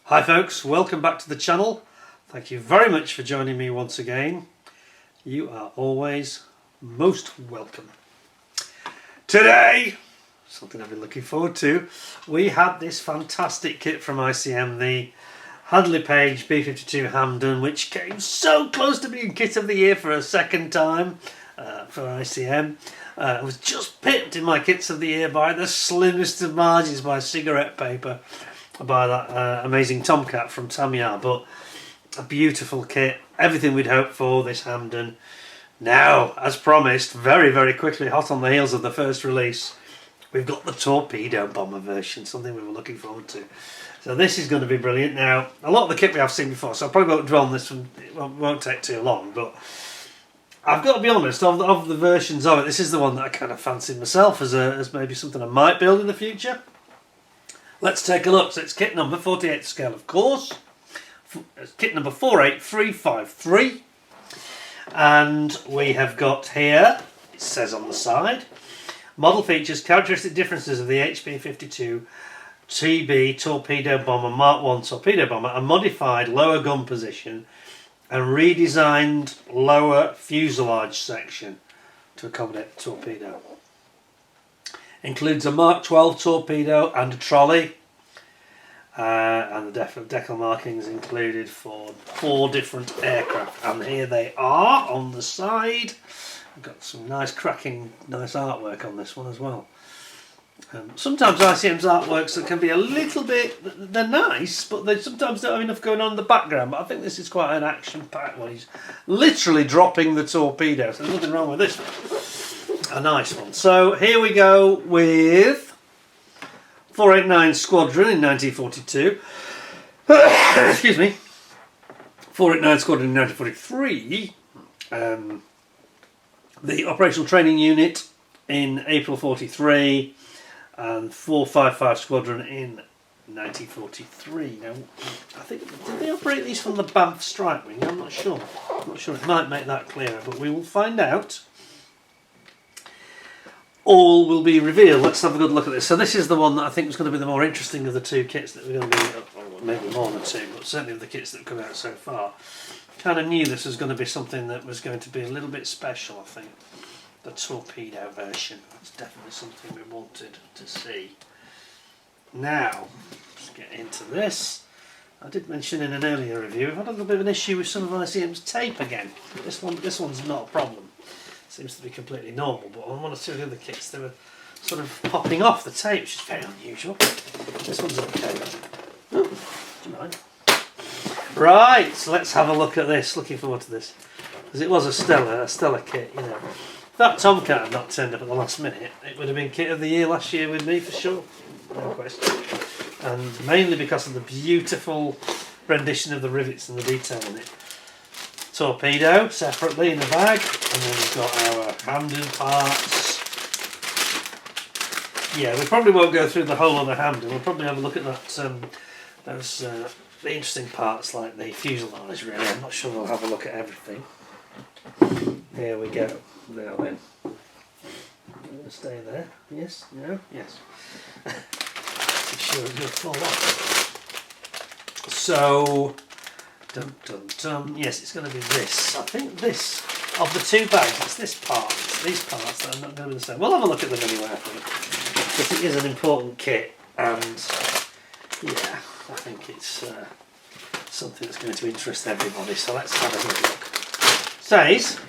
Hi folks, welcome back to the channel. Thank you very much for joining me once again. You are always most welcome. Today, something I've been looking forward to, we had this fantastic kit from ICM, the Hampden TB.1 Hampden, which came so close to being kit of the year for a second time for ICM. It was just pipped in my kits of the year by the slimmest of margins by cigarette paper, by that amazing Tomcat from Tamiya. But a beautiful kit, everything we'd hoped for this Hampden. Now, as promised, very quickly, hot on the heels of the first release, we've got the Torpedo bomber version, something we were looking forward to. So this is going to be brilliant. Now, a lot of the kit we have seen before, so I probably won't dwell on this one, it won't take too long, but I've got to be honest, of the versions of it, this is the one that I kind of fancied myself as maybe something I might build in the future. Let's take a look. So it's kit number 48 scale, of course. It's kit number 48353. And we have got here, it says on the side, model features, characteristic differences of the HP-52 TB Torpedo Bomber Mark 1 Torpedo Bomber, a modified lower gun position and redesigned lower fuselage section to accommodate the torpedo. Includes a Mark 12 torpedo and a trolley, and the Decal markings included for 4 different aircraft, and here they are on the side. I've got some nice artwork on this one as well. Sometimes ICM's artworks that can be a little bit, they're nice, but they sometimes don't have enough going on in the background. But I think this is quite an action-packed one. He's literally dropping the torpedo, so there's nothing wrong with this one. A nice one. So here we go with 489 Squadron in 1942. Excuse me. 489 Squadron in 1943. The Operational Training Unit in April 43. And 455 Squadron in 1943. Now, I think, did they operate these from the Banff Strike Wing? I'm not sure. It might make that clearer, but we will find out. All will be revealed. Let's have a good look at this. So this is the one that I think was going to be the more interesting of the 2 kits that we're going to be, or maybe more than 2, but certainly of the kits that have come out so far. Kind of knew this was going to be something that was going to be a little bit special, I think. The Torpedo version. That's definitely something we wanted to see. Now, let's get into this. I did mention in an earlier review, we've had a little bit of an issue with some of ICM's tape again. This one's not a problem. Seems to be completely normal, but on 1 or 2 of the other kits they were sort of popping off the tape, which is very unusual. This one's okay. Oh, do you mind? Right, so let's have a look at this. Looking forward to this. Because it was a stellar kit, you know. If that Tomcat had not turned up at the last minute, it would have been kit of the year last year with me for sure. No question. And mainly because of the beautiful rendition of the rivets and the detail in it. Torpedo separately in the bag, and then we've got our Hampden parts. Yeah, we probably won't go through the whole of the Hampden. We'll probably have a look at that. The interesting parts like the fuselage. Really, I'm not sure we'll have a look at everything. Here we go. Now then, I'm going to stay there. Yes. No. Yes. I'm sure it's going to fall off. So. Yes, it's going to be this. I think this, of the 2 bags, it's this part. It's these parts that are not going to be the same. We'll have a look at them anyway, I think. Because it is an important kit, and yeah, I think it's something that's going to interest everybody. So let's have a look. It says,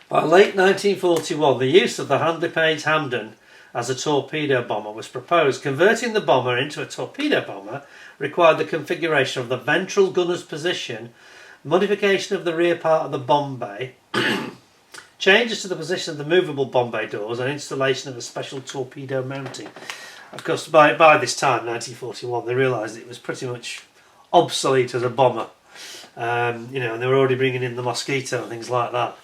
by late 1941, the use of the Hampden Hampden as a torpedo bomber was proposed. Converting the bomber into a torpedo bomber required the configuration of the ventral gunner's position, modification of the rear part of the bomb bay, changes to the position of the movable bomb bay doors, and installation of a special torpedo mounting. Of course, by this time, 1941, they realised it was pretty much obsolete as a bomber. You know, and they were already bringing in the Mosquito and things like that.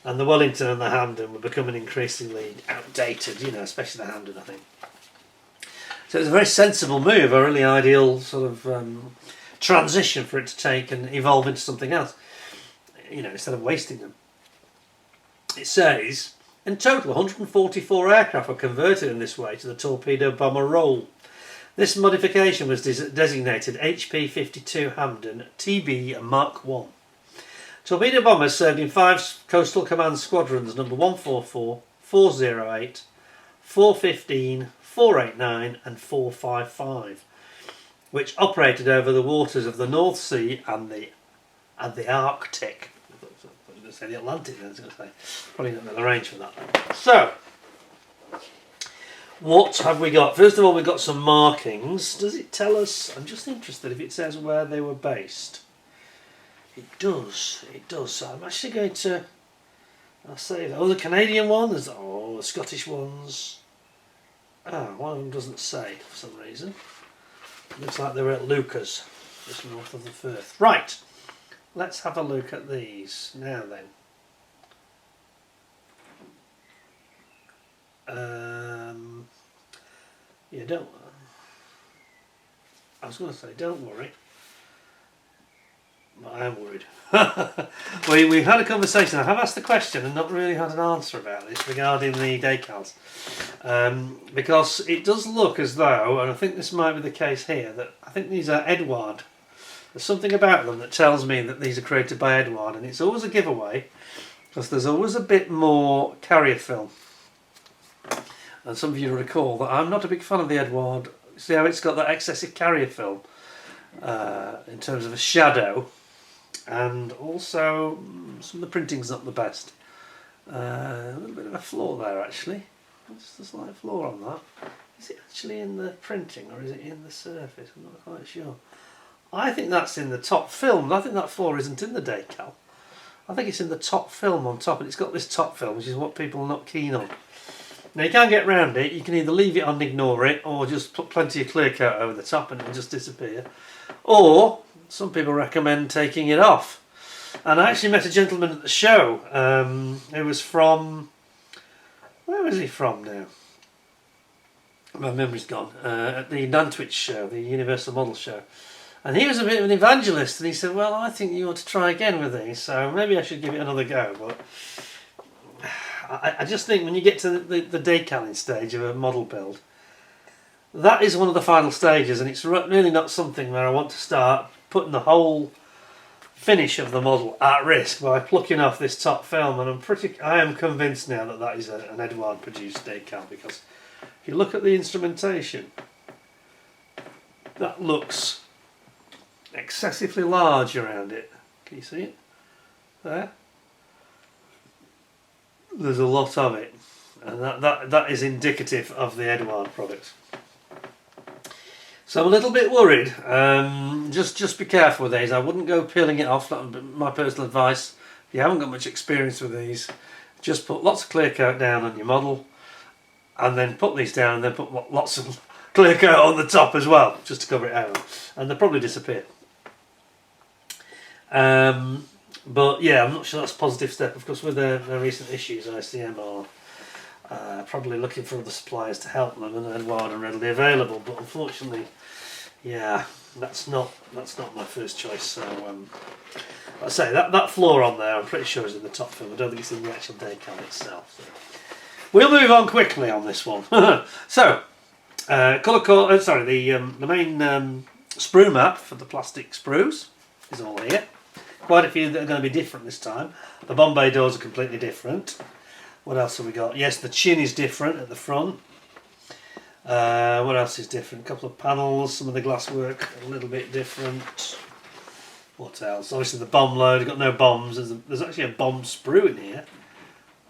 And the Wellington and the Hampden were becoming increasingly outdated, you know, especially the Hampden, I think. So it was a very sensible move, a really ideal sort of transition for it to take and evolve into something else, you know, instead of wasting them. It says, in total, 144 aircraft were converted in this way to the torpedo bomber role. This modification was designated HP-52 Hampden TB.1. Torpedo bombers served in 5 Coastal Command squadrons number 144, 408, 415, 489 and 455, which operated over the waters of the North Sea and the Arctic. I was going to say the Atlantic then, I was going to say. Probably not the range for that. So, what have we got? First of all, we've got some markings. Does it tell us? I'm just interested if it says where they were based. It does. It does. So I'm actually going to. I'll say the Canadian one. There's the Scottish ones. One of them doesn't say for some reason. Looks like they were at Lucas, just north of the Firth. Right. Let's have a look at these now then. Yeah, I was going to say, don't worry, but I am worried. We've had a conversation. I have asked the question and not really had an answer about this regarding the decals, because it does look as though, and I think this might be the case here, that I think these are Edward. There's something about them that tells me that these are created by Edward, and it's always a giveaway because there's always a bit more carrier film. And some of you recall that I'm not a big fan of the Edward. See how it's got that excessive carrier film in terms of a shadow, and also some of the printing's not the best. A little bit of a flaw there actually. What's the slight flaw on that? Is it actually in the printing or is it in the surface? I'm not quite sure. I think that's in the top film. I think that flaw isn't in the decal. I think it's in the top film on top, and it's got this top film, which is what people are not keen on. Now you can't get around it. You can either leave it on and ignore it, or just put plenty of clear coat over the top and it'll just disappear. Or some people recommend taking it off. And I actually met a gentleman at the show who was from... Where was he from now? My memory's gone. At the Nantwich show, the Universal Model show. And he was a bit of an evangelist, and he said, well, I think you ought to try again with these, so maybe I should give it another go. But I just think when you get to the decaling stage of a model build, that is one of the final stages, and it's really not something where I want to start putting the whole finish of the model at risk by plucking off this top film. And I am convinced now that that is an Edward produced decal, because if you look at the instrumentation, that looks excessively large around it. Can you see it? There. There's a lot of it, and that is indicative of the Edward product. So I'm a little bit worried. Just be careful with these. I wouldn't go peeling it off. That would be my personal advice. If you haven't got much experience with these, just put lots of clear coat down on your model, and then put these down, and then put lots of clear coat on the top as well, just to cover it over, and they'll probably disappear. But yeah, I'm not sure that's a positive step. Of course, with their recent issues, ICM are probably looking for other suppliers to help them, and Edward are readily available. But unfortunately, yeah, that's not my first choice. So like I say, that flaw on there, I'm pretty sure is in the top film. I don't think it's in the actual decal itself. So we'll move on quickly on this one. So, the main sprue map for the plastic sprues is all here. Quite a few that are going to be different this time. The Bombay doors are completely different. What else have we got? Yes, the chin is different at the front. What else is different? A couple of panels, some of the glasswork a little bit different. What else? Obviously the bomb load, got no bombs. There's actually a bomb sprue in here.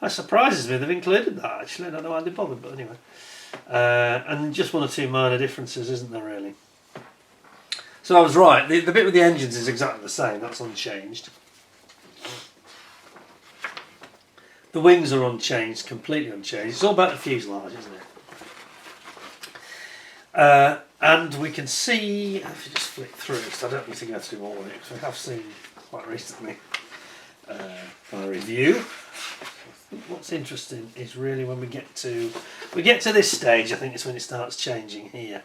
That surprises me they've included that actually. I don't know why they bothered, but anyway. And just one or two minor differences, isn't there really? So I was right, the bit with the engines is exactly the same, that's unchanged. The wings are unchanged, completely unchanged. It's all about the fuselage, isn't it? And we can see, if you just flick through, because I don't need to go through all of it, because we have seen quite recently my review. I think what's interesting is really when we get to this stage, I think it's when it starts changing here.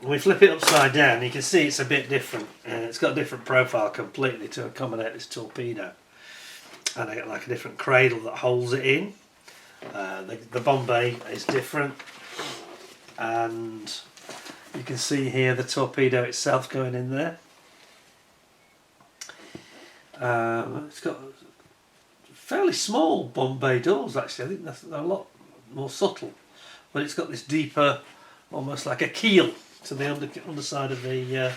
When we flip it upside down, you can see it's a bit different. It's got a different profile completely to accommodate this torpedo, and I got like a different cradle that holds it in. The Bombay is different, and You can see here the torpedo itself going in there. It's got fairly small Bombay doors actually. I think they're a lot more subtle, but it's got this deeper, almost like a keel to the underside of the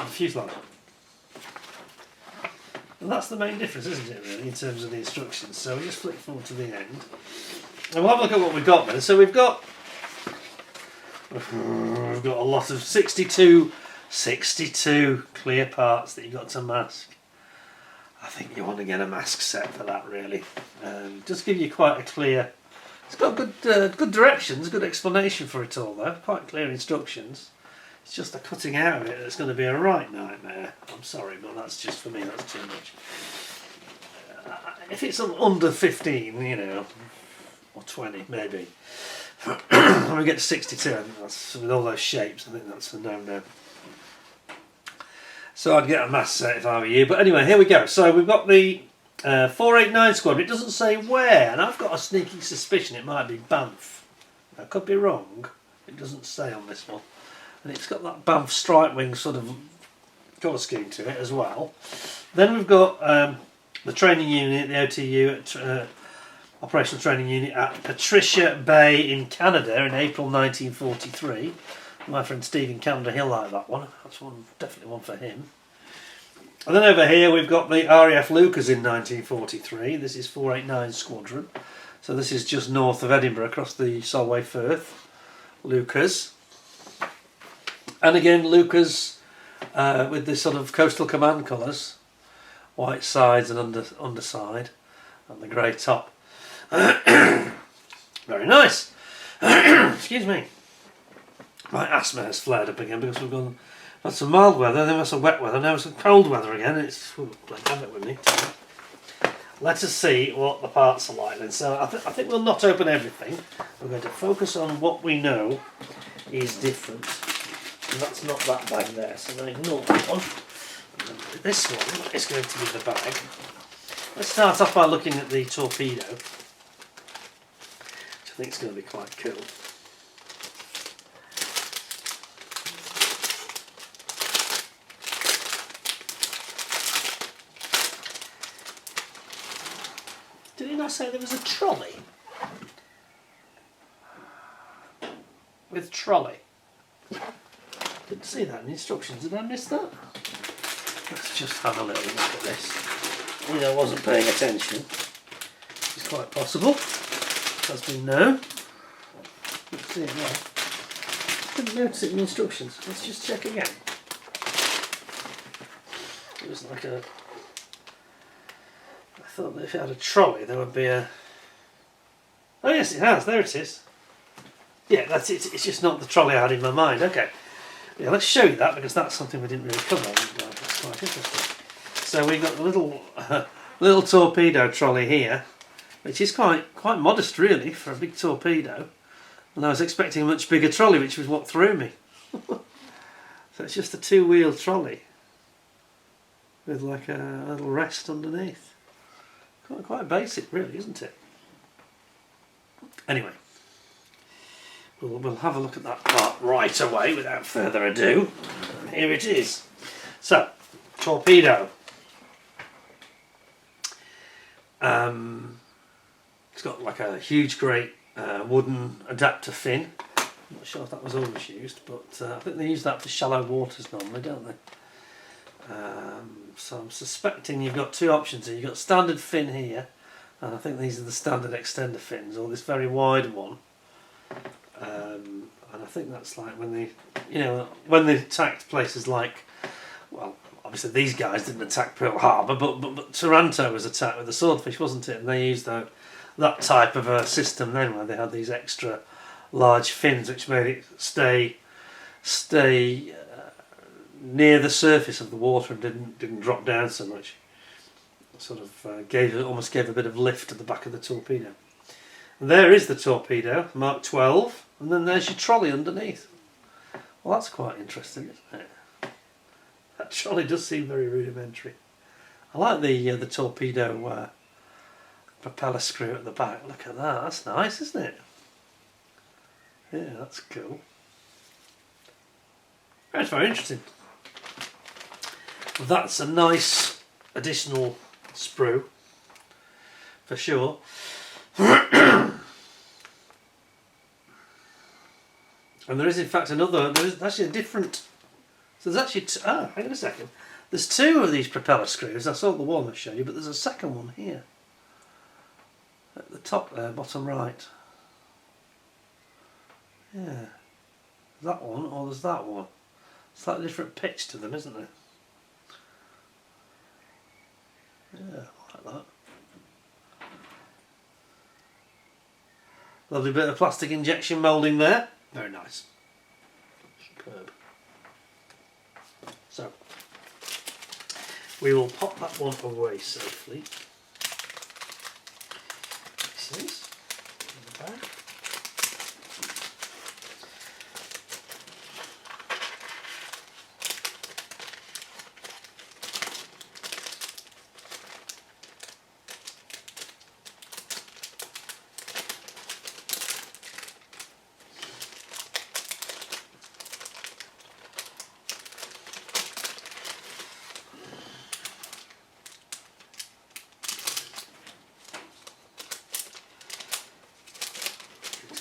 fuselage. And that's the main difference, isn't it, really, in terms of the instructions. So we just flick forward to the end, and we'll have a look at what we've got then. So we've got a lot of 62 clear parts that you've got to mask. I think you want to get a mask set for that, really. Just give you quite a clear. It's got good directions, good explanation for it all though. Quite clear instructions. It's just the cutting out of it that's going to be a right nightmare. I'm sorry, but that's just for me. That's too much. If it's under 15, you know, or 20 maybe. When we get to 62, I think that's, with all those shapes, I think that's a no-no. So I'd get a mask set if I were you. But anyway, here we go. So we've got the 489 squadron. It doesn't say where, and I've got a sneaky suspicion it might be Banff. I could be wrong. It doesn't say on this one. And it's got that Banff strike wing sort of colour scheme to it as well. Then we've got the training unit, the OTU, Operational Training Unit at Patricia Bay in Canada in April 1943. My friend Steve in Canada, he'll like that one. That's definitely one for him. And then over here we've got the RAF Lucas in 1943. This is 489 Squadron. So this is just north of Edinburgh, across the Solway Firth. Lucas. And again Lucas with this sort of Coastal Command colours. White sides and underside. And the grey top. Very nice. Excuse me. My asthma has flared up again because we've had some mild weather, then we've had some wet weather, now some cold weather again. It's playing havoc with me. Let us see what the parts are like then. So I think we'll not open everything. We're going to focus on what we know is different. And that's not that bag there, so then ignore that one. And this one is going to be the bag. Let's start off by looking at the torpedo, which I think is going to be quite cool. Did he not say there was a trolley? With trolley. Didn't see that in the instructions. Did I miss that? Let's just have a little look at this. I wasn't paying attention. It's quite possible. As we know. Let's see it now. Didn't notice it in the instructions. Let's just check again. It was like a... I thought that if it had a trolley there would be a... Oh yes, it has. There it is. Yeah, that's it. It's just not the trolley I had in my mind. Okay. Yeah, let's show you that because that's something we didn't really cover. That's quite interesting. So we've got the little torpedo trolley here, which is quite modest really for a big torpedo. And I was expecting a much bigger trolley, which was what threw me. So it's just a two-wheel trolley with like a little rest underneath. Quite basic really, isn't it? Anyway, we'll have a look at that part right away without further ado. Here it is. So, torpedo. It's got like a huge great wooden adapter fin. I'm not sure if that was always used, but I think they use that for shallow waters normally, don't they? So I'm suspecting you've got two options here. You've got standard fin here, and I think these are the standard extender fins, or this very wide one. And I think that's like when they attacked places like, well, obviously these guys didn't attack Pearl Harbor, but Taranto was attacked with a swordfish, wasn't it? And they used that type of a system then, where they had these extra large fins, which made it stay near the surface of the water and didn't drop down so much. Sort of almost gave a bit of lift to the back of the torpedo. And there is the torpedo, Mark 12, and then there's your trolley underneath. Well, that's quite interesting, isn't it? That trolley does seem very rudimentary. I like the torpedo propeller screw at the back. Look at that. That's nice, isn't it? Yeah, that's cool. That's very interesting. That's a nice additional sprue for sure. And there is in fact another, there is actually a different, so there's actually, hang on a second, there's two of these propeller screws. I saw the one I showed you, but there's a second one here at the top there, bottom right. Yeah, that one, or there's that one. Slightly different pitch to them, isn't there? Yeah, I like that. Lovely bit of plastic injection moulding there. Very nice. Superb. So, we will pop that one away safely. This is in the bag.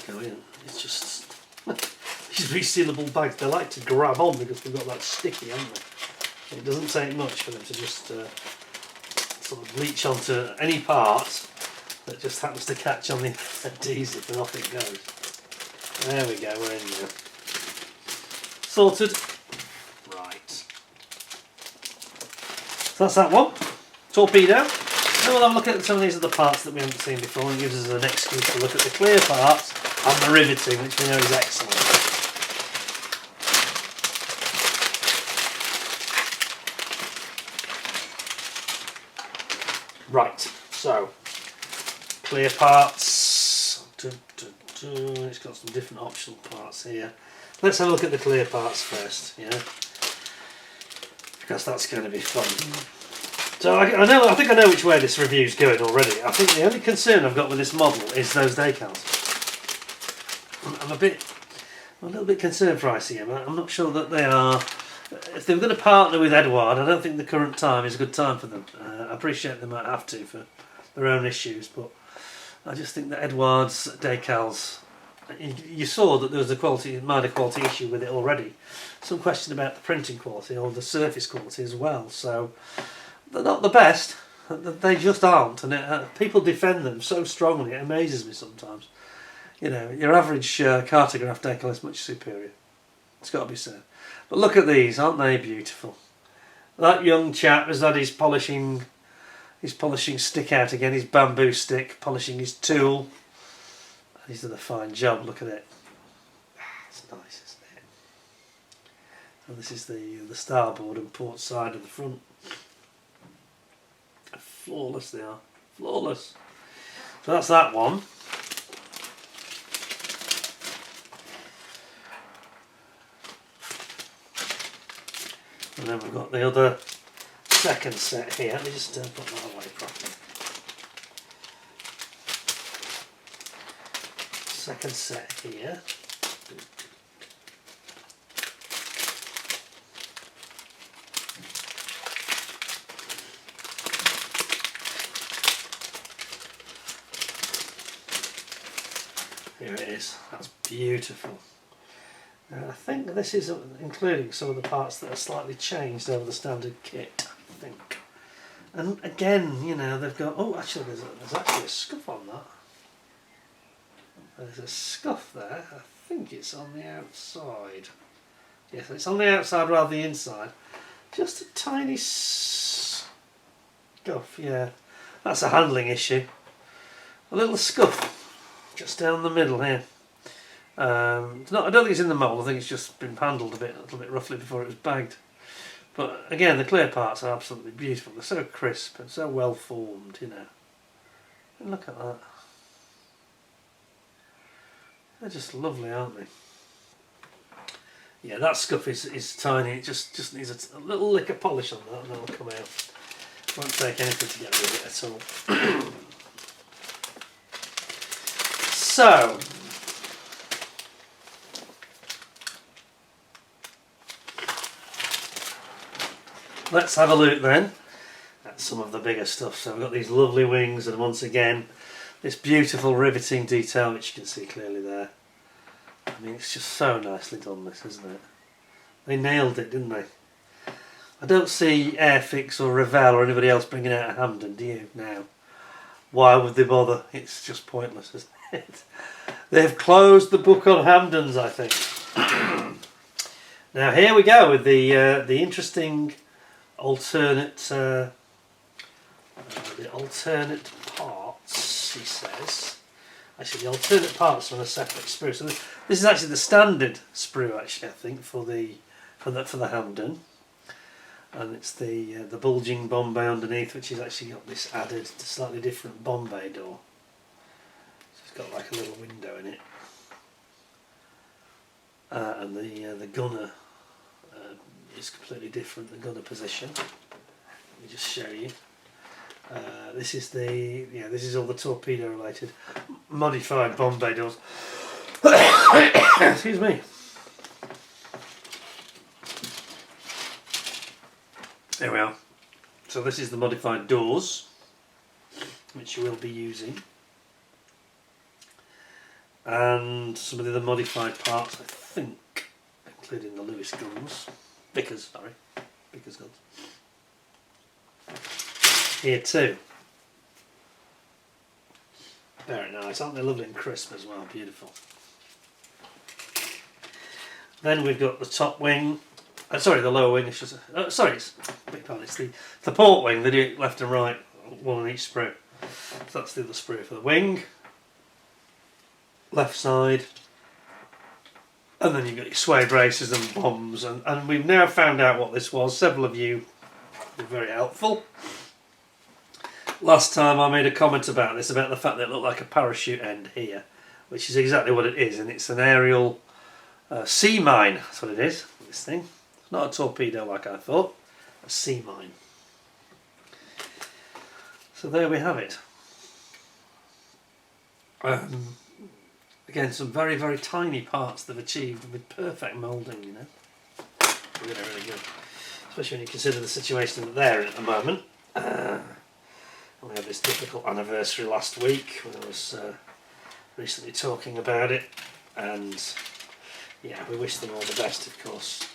Go in. It's just these resealable bags. They like to grab on because they've got that sticky, haven't they? It doesn't take much for them to just sort of reach onto any part that just happens to catch on the adhesive, and off it goes. There we go. We're in there. Sorted. Right. So that's that one. Torpedo. Then we'll have a look at some of these other parts that we haven't seen before, and gives us an excuse to look at the clear parts and the riveting, which we know is excellent. Right, so clear parts. It's got some different optional parts here. Let's have a look at the clear parts first, yeah, because that's going to be fun. So I think I know which way this review's going already. I think the only concern I've got with this model is those decals. I'm a little bit concerned for ICM. I'm not sure that they are. If they're going to partner with Edward, I don't think the current time is a good time for them. I appreciate they might have to for their own issues, but I just think that Edward's decals. You saw that there was a minor quality issue with it already. Some question about the printing quality or the surface quality as well. So. They're not the best, they just aren't, and people defend them so strongly, it amazes me sometimes. You know, your average cartograph decal is much superior, it's got to be said. But look at these, aren't they beautiful? That young chap has had his polishing stick out again, his bamboo stick, polishing his tool. He's done a fine job, look at it. It's nice, isn't it? And this is the starboard and port side of the front. Flawless they are, flawless. So that's that one. And then we've got the other second set here. Let me just put that away properly. Second set here. Here it is, that's beautiful. I think this is including some of the parts that are slightly changed over the standard kit, I think. And again, you know, they've got, oh actually there's actually a scuff on that. There's a scuff there, I think it's on the outside. Yes, it's on the outside rather than the inside. Just a tiny scuff, yeah. That's a handling issue. A little scuff. Just down the middle here. It's not, I don't think it's in the mould, I think it's just been handled a little bit roughly before it was bagged. But again, the clear parts are absolutely beautiful. They're so crisp and so well formed, you know. And look at that. They're just lovely, aren't they? Yeah, that scuff is tiny. It just needs a little lick of polish on that and that'll come out. Won't take anything to get rid of it at all. So, let's have a look then at some of the bigger stuff. So we've got these lovely wings, and once again this beautiful riveting detail, which you can see clearly there. I mean, it's just so nicely done, this, isn't it? They nailed it, didn't they? I don't see Airfix or Revell or anybody else bringing out a Hampden, do you, now? Why would they bother? It's just pointless, isn't it? They've closed the book on Hampdens, I think. Now here we go with the interesting alternate parts, he says. Actually, the alternate parts are on a separate sprue. So this is actually the standard sprue, actually, I think, for the Hampden. And it's the bulging Bombay underneath, which has actually got this added slightly different Bombay door. So it's got like a little window in it. And the gunner is completely different, the gunner position. Let me just show you. This is this is all the torpedo related modified Bombay doors. Excuse me. There we are. So this is the modified doors, which you will be using, and some of the other modified parts, I think, including the Lewis guns, Vickers guns. Here too. Very nice, aren't they lovely and crisp as well? Beautiful. Then we've got the top wing. Sorry, the lower wing. It's just it's the port wing. They do it left and right, one on each sprue. So that's the other sprue for the wing. Left side. And then you've got your sway braces and bombs. And we've now found out what this was. Several of you were very helpful. Last time I made a comment about this, about the fact that it looked like a parachute end here, which is exactly what it is. And it's an aerial sea mine. That's what it is, this thing. It's not a torpedo like I thought. A sea mine. So there we have it. Again, some very, very tiny parts they've achieved with perfect moulding, you know. Really, really good. Especially when you consider the situation that they're in at the moment. We had this difficult anniversary last week when I was recently talking about it. And yeah, we wish them all the best, of course.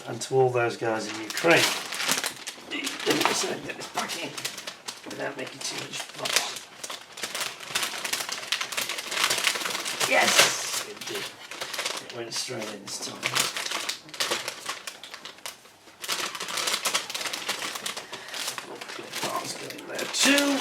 And to all those guys in Ukraine. Let me just get this back in without making too much fuss. Yes! It did. It went straight in this time. Clip parts go in there too.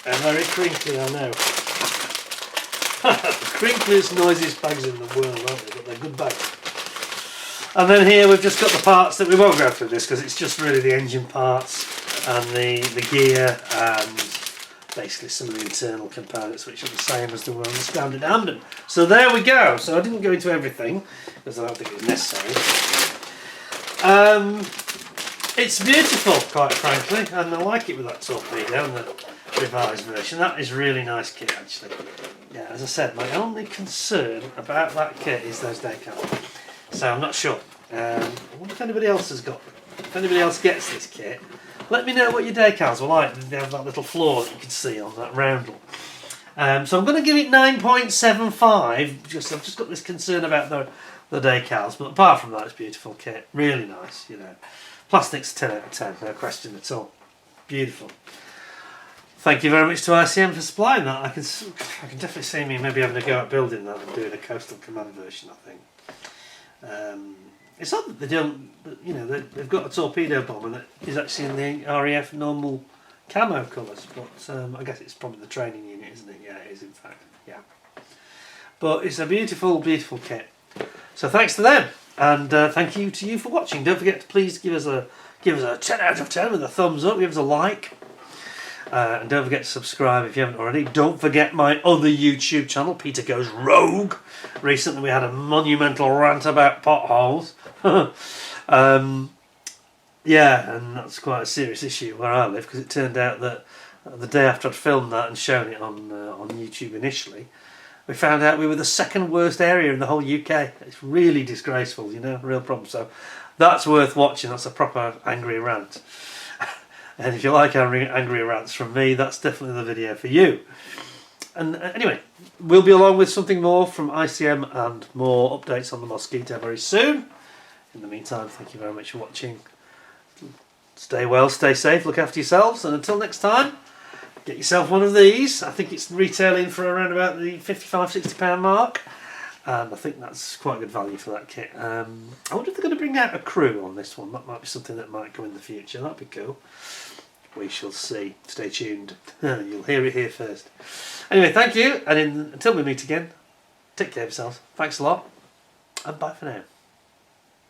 They're very crinkly, I know. The crinkliest, noisiest bags in the world, aren't they? But they're good bags. And then here we've just got the parts that we won't go through this because it's just really the engine parts and the gear and basically some of the internal components, which are the same as the one on the standard Hampden. So there we go. So I didn't go into everything because I don't think it's necessary. It's beautiful, quite frankly, and I like it with that torpedo and the revised version. That is really nice kit, actually. Yeah, as I said, my only concern about that kit is those decals. So I'm not sure. I wonder if anybody else has got them. If anybody else gets this kit, let me know what your decals were like. They have that little flaw that you can see on that roundel. So I'm going to give it 9.75. I've just got this concern about the decals, but apart from that, it's a beautiful kit. Really nice, you know. Plastic's 10 out of 10, no question at all. Beautiful. Thank you very much to ICM for supplying that. I can definitely see me maybe having a go at building that and doing a Coastal Command version, I think. It's not that they don't, you know, they've got a torpedo bomber that is actually in the RAF normal camo colours, but I guess it's probably the training unit, isn't it? Yeah, it is in fact, yeah. But it's a beautiful, beautiful kit. So thanks to them, and thank you to you for watching. Don't forget to please give us a 10 out of 10 with a thumbs up, give us a like. And don't forget to subscribe if you haven't already. Don't forget my other YouTube channel, Peter Goes Rogue. Recently we had a monumental rant about potholes. Yeah, and that's quite a serious issue where I live, because it turned out that the day after I'd filmed that and shown it on YouTube initially, we found out we were the second worst area in the whole UK. It's really disgraceful, you know, real problem. So that's worth watching. That's a proper angry rant. And if you like angry rants from me, that's definitely the video for you. And anyway, we'll be along with something more from ICM and more updates on the Mosquito very soon. In the meantime, thank you very much for watching. Stay well, stay safe, look after yourselves, and until next time, get yourself one of these. I think it's retailing for around about the £55–60 mark, and I think that's quite good value for that kit. I wonder if they're going to bring out a crew on this one. That might be something that might come in the future. That'd be cool. We shall see. Stay tuned. You'll hear it here first. Anyway, thank you, and until we meet again, take care of yourselves. Thanks a lot, and bye for now.